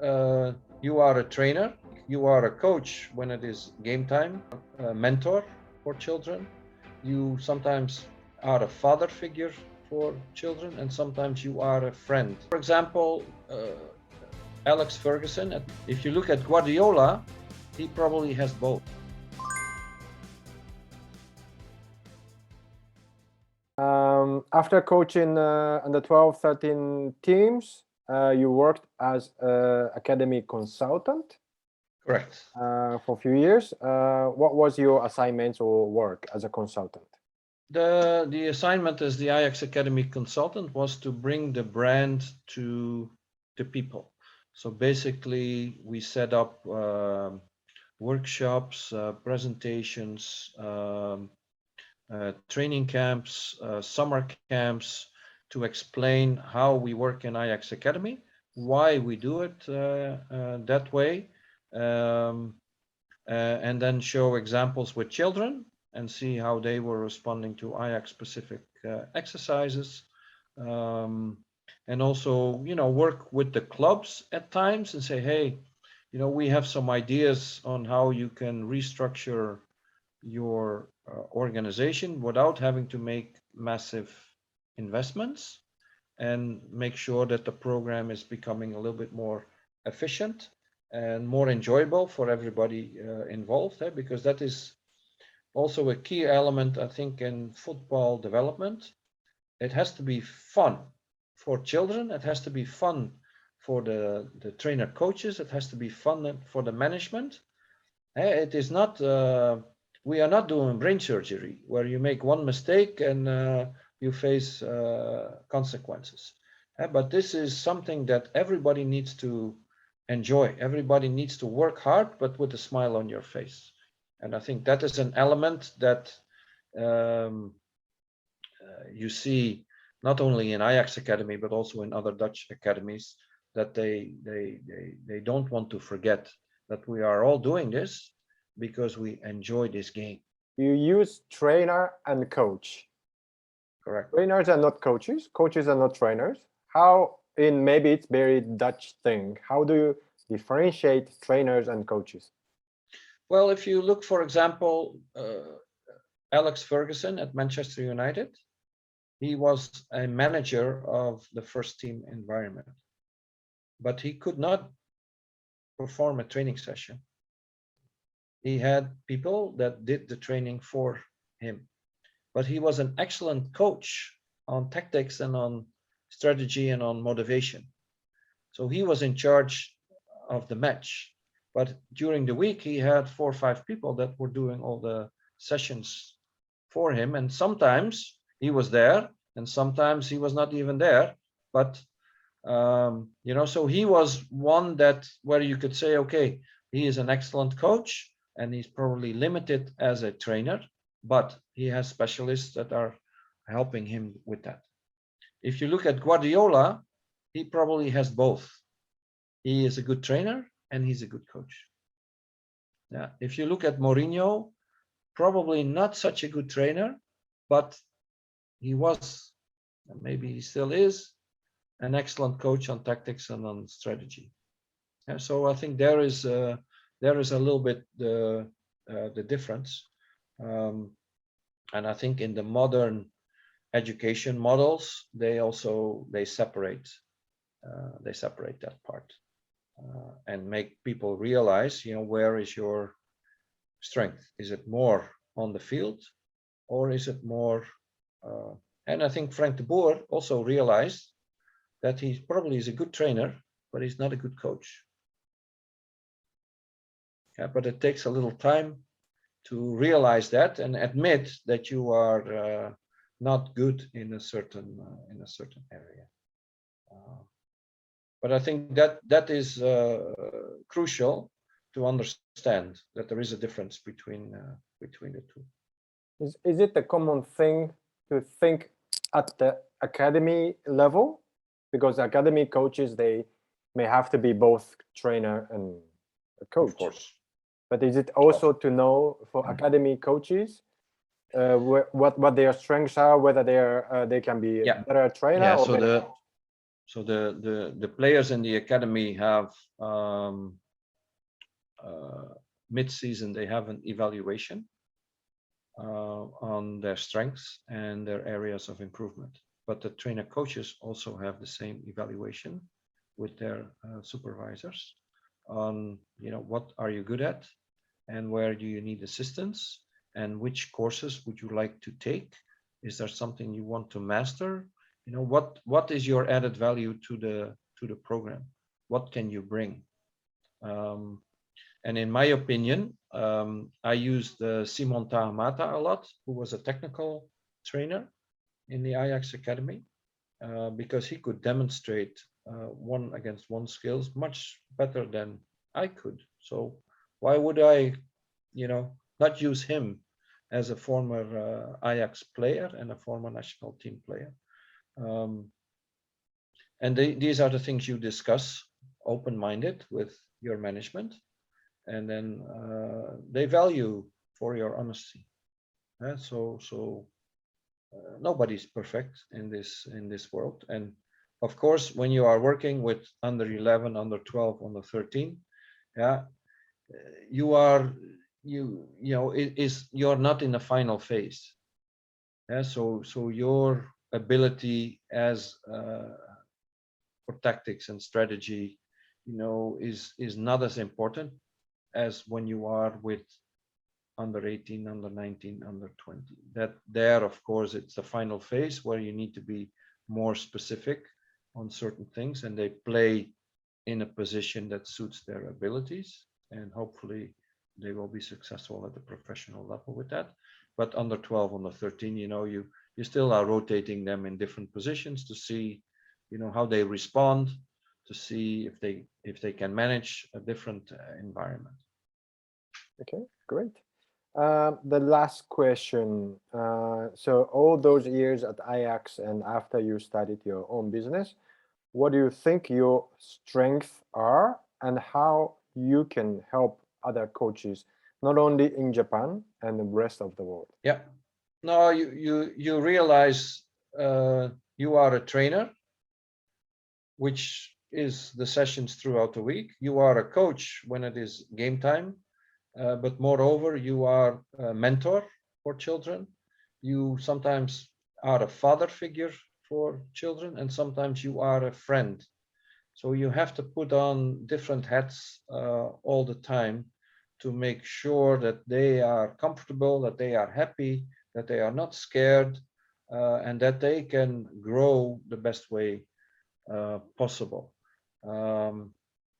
you are a trainer, you are a coach when it is game time, a mentor for children. You sometimes are a father figure for children, and sometimes you are a friend. For example, Alex Ferguson, if you look at Guardiola, he probably has both. After coaching under 12, 13 teams, you worked as an academy consultant. Correct. For a few years. What was your assignment or work as a consultant? The assignment as the Ajax Academy consultant was to bring the brand to the people. So basically, we set up workshops, presentations, training camps, summer camps to explain how we work in Ajax Academy, why we do it that way, and then show examples with children and see how they were responding to Ajax specific exercises. And also, work with the clubs at times and say, hey, we have some ideas on how you can restructure your organization without having to make massive investments, and make sure that the program is becoming a little bit more efficient and more enjoyable for everybody involved, because that is also a key element, I think, in football development. It has to be fun for children. It has to be fun for the trainer coaches. It has to be fun for the management. It is not, we are not doing brain surgery where you make one mistake and you face consequences. But this is something that everybody needs to enjoy. Everybody needs to work hard, but with a smile on your face. And I think that is an element that you see not only in Ajax Academy, but also in other Dutch academies, that they don't want to forget that we are all doing this because we enjoy this game. You use trainer and coach. Correct. Trainers are not coaches. Coaches are not trainers. How, in maybe it's very Dutch thing, how do you differentiate trainers and coaches? Well, if you look, for example, Alex Ferguson at Manchester United, he was a manager of the first team environment, but he could not perform a training session. He had people that did the training for him, but he was an excellent coach on tactics and on strategy and on motivation. So he was in charge of the match, but during the week he had 4 or 5 people that were doing all the sessions for him, and sometimes he was there and sometimes he was not even there. But so he was one that where you could say, okay, he is an excellent coach and he's probably limited as a trainer, but he has specialists that are helping him with that. If you look at Guardiola, he probably has both. He is a good trainer and he's a good coach. Yeah. If you look at Mourinho, probably not such a good trainer, but he was, maybe he still is, an excellent coach on tactics and on strategy. Yeah, so I think there is a little bit the difference, and I think in the modern education models they separate that part and make people realize, where is your strength? Is it more on the field, or is it more? And I think Frank de Boer also realized that he probably is a good trainer, but he's not a good coach. Yeah, but it takes a little time to realize that and admit that you are not good in a certain area. But I think that is crucial to understand that there is a difference between the two. Is it a common thing to think at the academy level? Because academy coaches, they may have to be both trainer and a coach. Of course. But is it also to know for academy coaches what their strengths are, whether they can be a better trainer? Yeah. Or So So the players in the academy have mid-season, they have an evaluation on their strengths and their areas of improvement. But the trainer coaches also have the same evaluation with their supervisors on, what are you good at and where do you need assistance and which courses would you like to take? Is there something you want to master? What is your added value to the program? What can you bring? And in my opinion, I used Simon Tahamata a lot, who was a technical trainer in the Ajax Academy, because he could demonstrate one-against-one skills much better than I could. So why would I, not use him as a former Ajax player and a former national team player? And these are the things you discuss open-minded with your management, and then they value for your honesty. So nobody's perfect in this world, and of course, when you are working with under 11, under 12, under 13, you're not in the final phase. So your ability as for tactics and strategy, is not as important as when you are with under 18, under 19, under 20. That there, of course, it's the final phase where you need to be more specific on certain things, and they play in a position that suits their abilities, and hopefully they will be successful at the professional level with that. But under 12, under 13, you still are rotating them in different positions to see, how they respond, to see if they can manage a different environment. Okay, great. The last question. So all those years at Ajax and after you started your own business, what do you think your strengths are and how you can help other coaches, not only in Japan and the rest of the world? Yeah. No, you realize you are a trainer, which is the sessions throughout the week. You are a coach when it is game time. But moreover, you are a mentor for children. You sometimes are a father figure for children, and sometimes you are a friend. So you have to put on different hats all the time to make sure that they are comfortable, that they are happy, that they are not scared, and that they can grow the best way possible.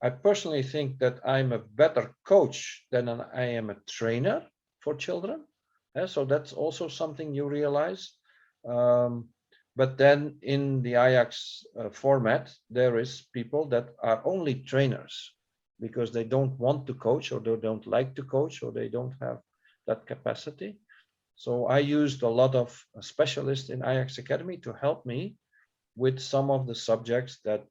I personally think that I'm a better coach than I am a trainer for children. So that's also something you realize. But then in the Ajax format, there is people that are only trainers because they don't want to coach, or they don't like to coach, or they don't have that capacity. So I used a lot of specialists in Ajax Academy to help me with some of the subjects that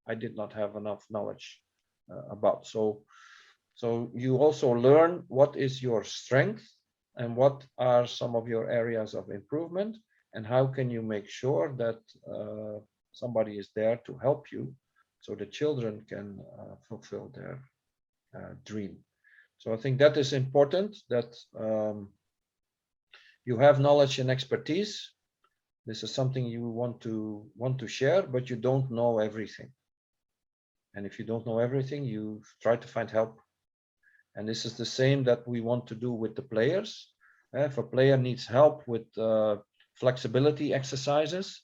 I did not have enough knowledge about. So you also learn what is your strength and what are some of your areas of improvement, and how can you make sure that somebody is there to help you so the children can fulfill their dream. So I think that is important, that you have knowledge and expertise. This is something you want to share, but you don't know everything. And if you don't know everything, you try to find help. And this is the same that we want to do with the players. If a player needs help with flexibility exercises,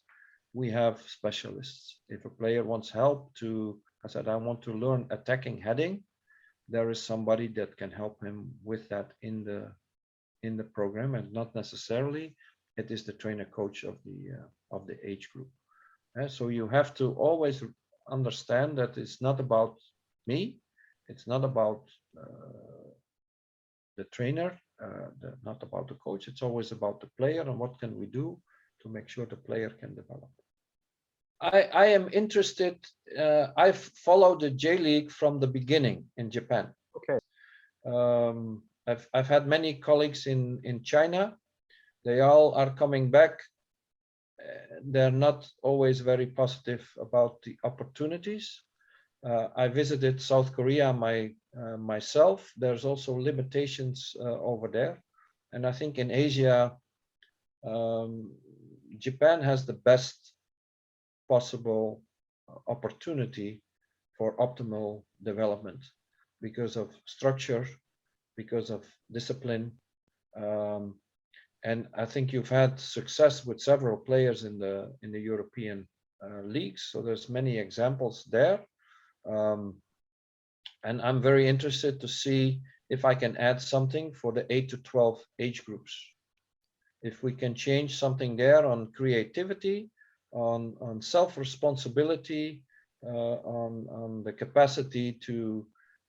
we have specialists. If a player wants help I want to learn attacking heading, there is somebody that can help him with that in the program, and not necessarily it is the trainer coach of the age group. So you have to always understand that it's not about me, it's not about the trainer, not about the coach, it's always about the player and what can we do to make sure the player can develop. I am interested, I've followed the J League from the beginning in Japan. Okay. I've had many colleagues in China. They all are coming back they're not always very positive about the opportunities. I visited South Korea myself. There's also limitations over there. And I think in Asia, Japan has the best possible opportunity for optimal development because of structure, because of discipline. And I think you've had success with several players in the European leagues. So there's many examples there. And I'm very interested to see if I can add something for the 8 to 12 age groups. If we can change something there on creativity, on self-responsibility, on the capacity to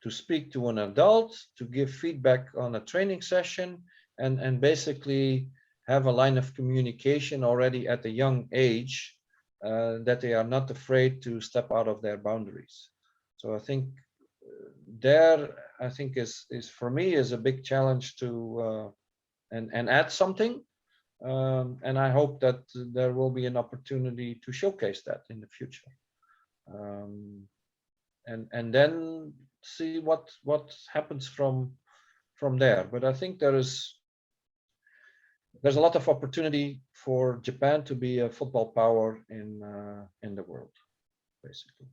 speak to an adult, to give feedback on a training session, and basically have a line of communication already at a young age, that they are not afraid to step out of their boundaries. So I think is for me is a big challenge to and add something. And I hope that there will be an opportunity to showcase that in the future. And then see what happens from there. But I think there's a lot of opportunity for Japan to be a football power in the world, basically.